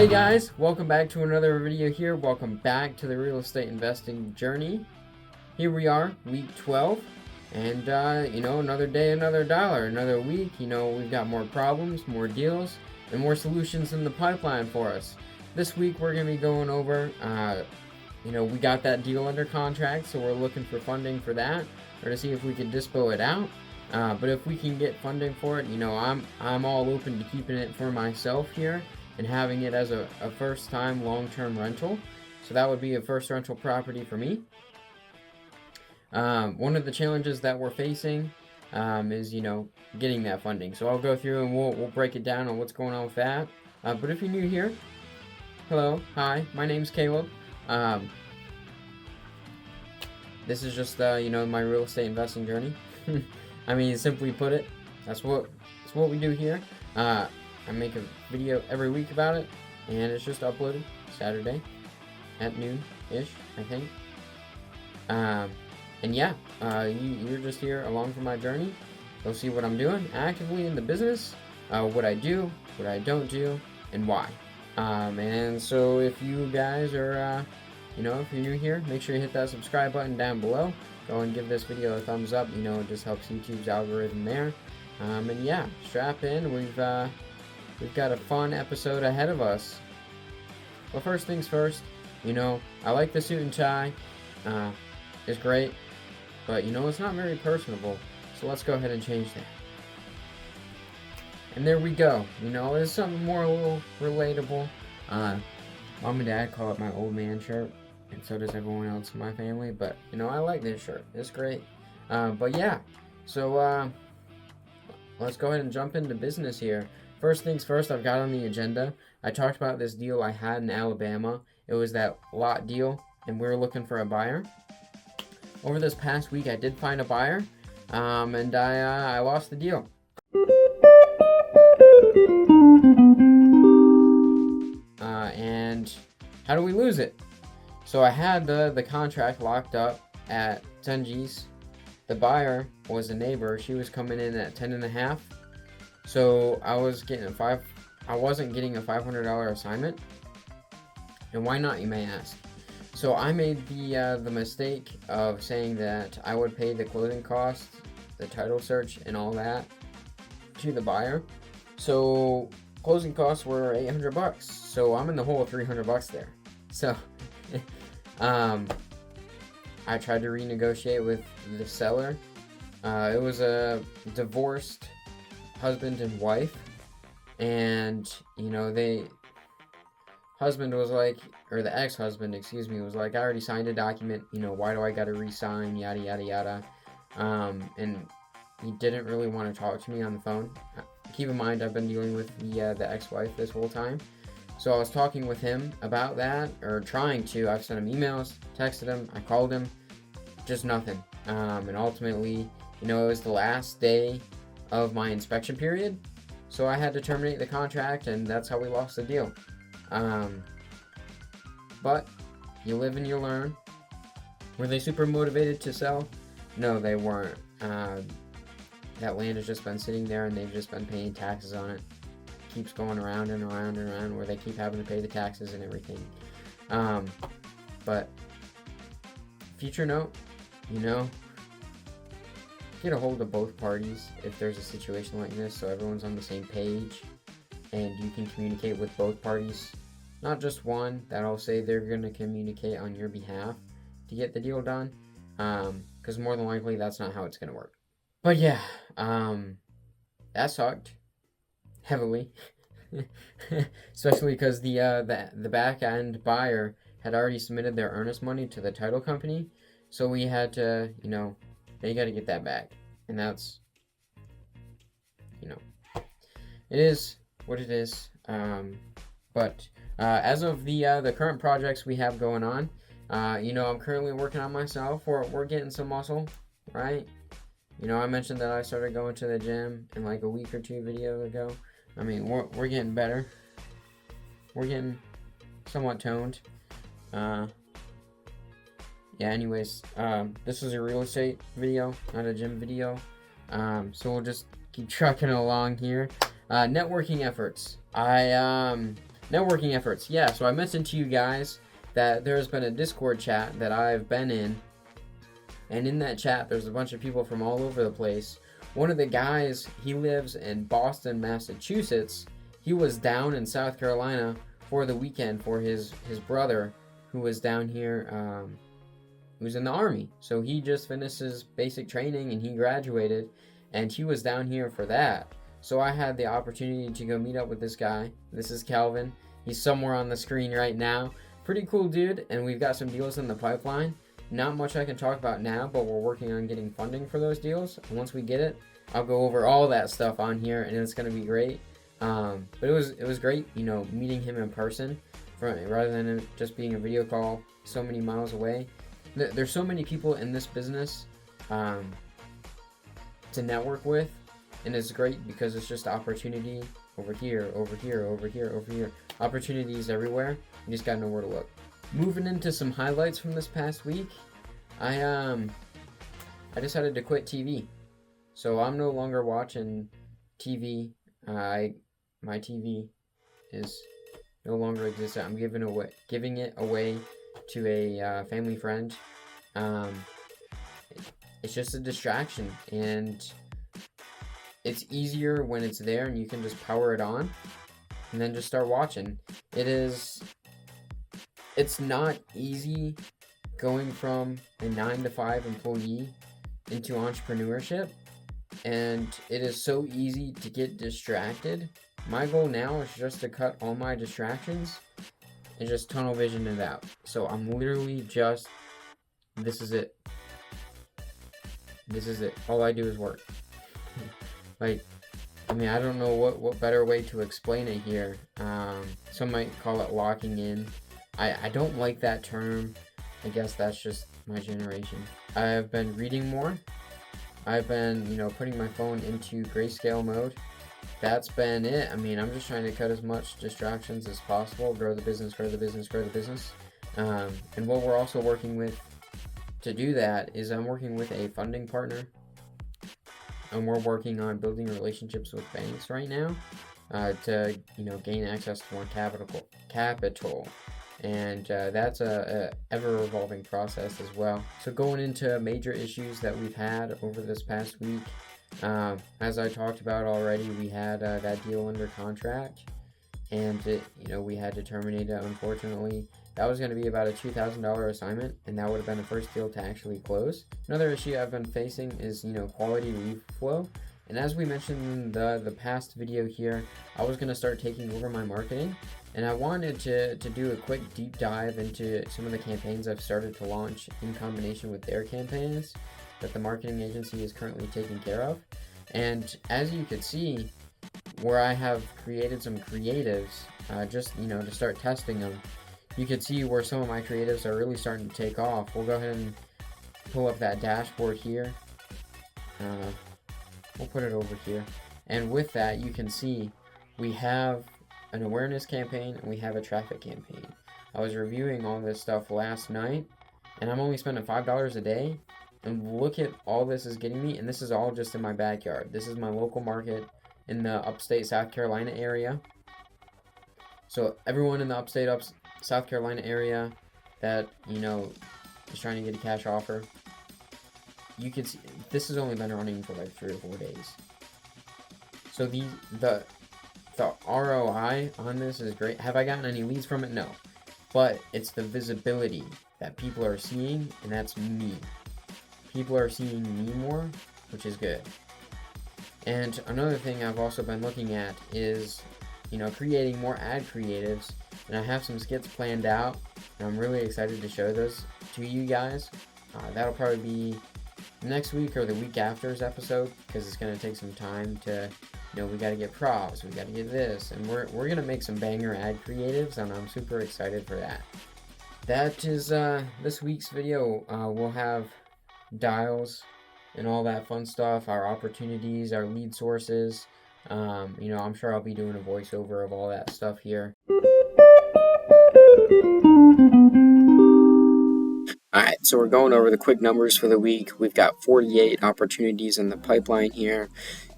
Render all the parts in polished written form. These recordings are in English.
guys, welcome back to another video here. Welcome back to the real estate investing journey. Here we are, week 12, and another day, another dollar, another week. We've got more problems, more deals, and more solutions in the pipeline for us. This week we're going to be going over, we got that deal under contract, so we're looking for funding for that, or to see if we can dispo it out. But if we can get funding for it, I'm all open to keeping it for myself here and having it as a first-time long-term rental. So that would be a first rental property for me. One of the challenges that we're facing is, getting that funding. So I'll go through and we'll break it down on what's going on with that. But if you're new here, hello, hi, my name's Caleb. This is just, my real estate investing journey. I mean, simply put it, that's what we do here. I make a video every week about it, and it's just uploaded Saturday at noon-ish, I think. You're just here along for my journey. You'll see what I'm doing actively in the business, what I do, what I don't do, and why. And so if you guys are, if you're new here, make sure you hit that subscribe button down below. Go and give this video a thumbs up. It just helps YouTube's algorithm there. Strap in. We've got a fun episode ahead of us. Well, first things first, I like the suit and tie. It's great, but it's not very personable. So let's go ahead and change that. And there we go. It's something more a little relatable. Mom and Dad call it my old man shirt, and so does everyone else in my family. But I like this shirt. It's great. So let's go ahead and jump into business here. First things first, I've got on the agenda, I talked about this deal I had in Alabama. It was that lot deal, and we were looking for a buyer. Over this past week, I did find a buyer, and I lost the deal. And how do we lose it? So I had the contract locked up at 10 G's. The buyer was a neighbor. She was coming in at 10.5. So I wasn't getting a $500 assignment. And why not, you may ask? So I made the mistake of saying that I would pay the closing costs, the title search, and all that to the buyer. So closing costs were $800. So I'm in the hole of $300 there. So I tried to renegotiate with the seller. It was a divorced husband and wife, and husband was like, or the ex-husband, was like, I already signed a document, why do I gotta re-sign, yada yada yada. And he didn't really want to talk to me on the phone. Keep in mind, I've been dealing with the ex-wife this whole time. So I was talking with him about that, or trying to. I've sent him emails, texted him, I called him, just nothing. And ultimately, it was the last day of my inspection period, so I had to terminate the contract, and that's how we lost the deal. But you live and you learn. Were they super motivated to sell? No, they weren't. That land has just been sitting there, and they've just been paying taxes on it. Keeps going around and around and around, where they keep having to pay the taxes and everything. But future note, get a hold of both parties if there's a situation like this, so everyone's on the same page and you can communicate with both parties, not just one that'll say they're going to communicate on your behalf to get the deal done, because more than likely that's not how it's going to work. But yeah, that sucked heavily. Especially because the back end buyer had already submitted their earnest money to the title company, so we had to, they got to get that back, and that's, it is what it is. But as of the current projects we have going on, I'm currently working on myself. We're getting some muscle, right? I mentioned that I started going to the gym in like a week or two video ago. I mean, we're getting better. We're getting somewhat toned. Anyways, this is a real estate video, not a gym video. So we'll just keep trucking along here. Networking efforts. I Networking efforts. Yeah, so I mentioned to you guys that there's been a Discord chat that I've been in, and in that chat there's a bunch of people from all over the place. One of the guys, he lives in Boston, Massachusetts. He was down in South Carolina for the weekend for his brother, who was down here, who's in the Army. So he just finished his basic training and he graduated, and he was down here for that. So I had the opportunity to go meet up with this guy. This is Calvin. He's somewhere on the screen right now. Pretty cool dude, and we've got some deals in the pipeline. Not much I can talk about now, but we're working on getting funding for those deals. And once we get it, I'll go over all that stuff on here, and it's going to be great. But it was great, you know, meeting him in person rather than just being a video call so many miles away. There's so many people in this business to network with, and it's great because it's just opportunity over here, over here, over here, over here. Opportunities everywhere. You just gotta know where to look. Moving into some highlights from this past week, I decided to quit TV. So I'm no longer watching TV. My TV is no longer existent. I'm giving it away to a family friend. It's just a distraction, and it's easier when it's there and you can just power it on and then just start watching. It's not easy going from a 9-to-5 employee into entrepreneurship, and it is so easy to get distracted. My goal now is just to cut all my distractions and just tunnel vision it out. So I'm literally just, this is it. All I do is work. Like, I mean, I don't know what better way to explain it here. Some might call it locking in. I don't like that term. I guess that's just my generation. I've been reading more. I've been, putting my phone into grayscale mode. That's been it. I mean, I'm just trying to cut as much distractions as possible, grow the business. And what we're also working with to do that is I'm working with a funding partner, and we're working on building relationships with banks right now to gain access to more capital. And that's a ever evolving process as well. So going into major issues that we've had over this past week, as I talked about already, we had that deal under contract, and we had to terminate it, unfortunately. That was going to be about a $2,000 assignment, and that would have been the first deal to actually close. Another issue I've been facing is quality lead flow. And as we mentioned in the past video here, I was going to start taking over my marketing, and I wanted to do a quick deep dive into some of the campaigns I've started to launch in combination with their campaigns that the marketing agency is currently taking care of. And as you can see, where I have created some creatives, just to start testing them, you can see where some of my creatives are really starting to take off. We'll go ahead and pull up that dashboard here. We'll put it over here. And with that, you can see we have an awareness campaign and we have a traffic campaign. I was reviewing all this stuff last night, and I'm only spending $5 a day. And look at all this is getting me, and this is all just in my backyard. This is my local market in the upstate South Carolina area. So everyone in the upstate South Carolina area that is trying to get a cash offer, you can see this has only been running for like 3 or 4 days. So the ROI on this is great. Have I gotten any leads from it? No, but it's the visibility that people are seeing, and that's me. People are seeing me more, which is good. And another thing I've also been looking at is creating more ad creatives, and I have some skits planned out, and I'm really excited to show those to you guys. That'll probably be next week or the week after's episode, because it's going to take some time to, we got to get props, we got to get this, and we're going to make some banger ad creatives, and I'm super excited for that. That is this week's video. We'll have dials and all that fun stuff, our opportunities, our lead sources. I'm sure I'll be doing a voiceover of all that stuff here. Alright, so we're going over the quick numbers for the week. We've got 48 opportunities in the pipeline here.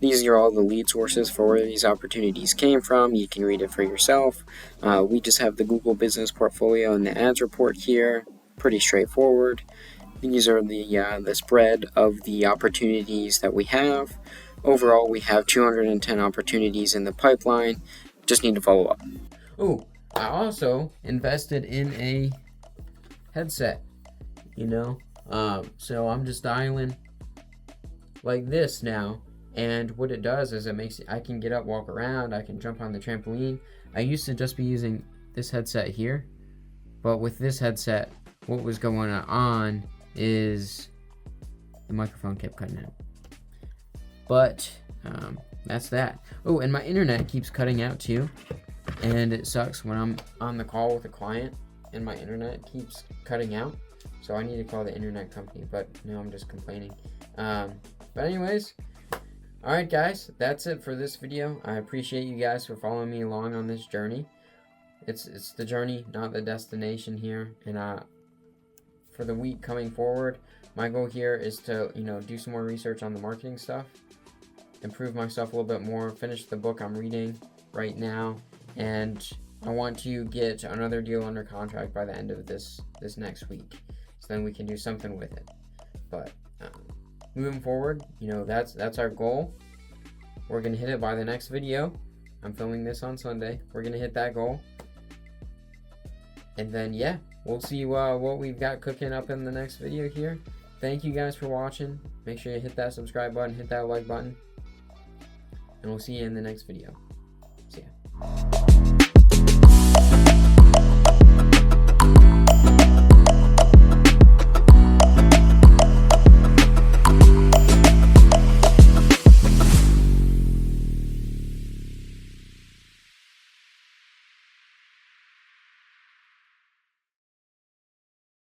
These are all the lead sources for where these opportunities came from. You can read it for yourself. We just have the Google Business Portfolio and the ads report here. Pretty straightforward. These are the spread of the opportunities that we have. Overall, we have 210 opportunities in the pipeline. Just need to follow up. Oh, I also invested in a headset, so I'm just dialing like this now, and what it does is I can get up, walk around, I can jump on the trampoline. I used to just be using this headset here, but with this headset, what was going on is the microphone kept cutting out. But that's that. Oh, and my internet keeps cutting out too, and it sucks when I'm on the call with a client and my internet keeps cutting out. So I need to call the internet company, but now I'm just complaining. But anyways, alright guys, that's it for this video. I appreciate you guys for following me along on this journey. It's the journey, not the destination here. And for the week coming forward, my goal here is to do some more research on the marketing stuff, improve myself a little bit more, finish the book I'm reading right now, and I want to get another deal under contract by the end of this next week, so then we can do something with it. But moving forward, that's our goal. We're gonna hit it by the next video. I'm filming this on Sunday. We're gonna hit that goal, and then we'll see what we've got cooking up in the next video here. Thank you guys for watching. Make sure you hit that subscribe button, hit that like button, and we'll see you in the next video. See ya.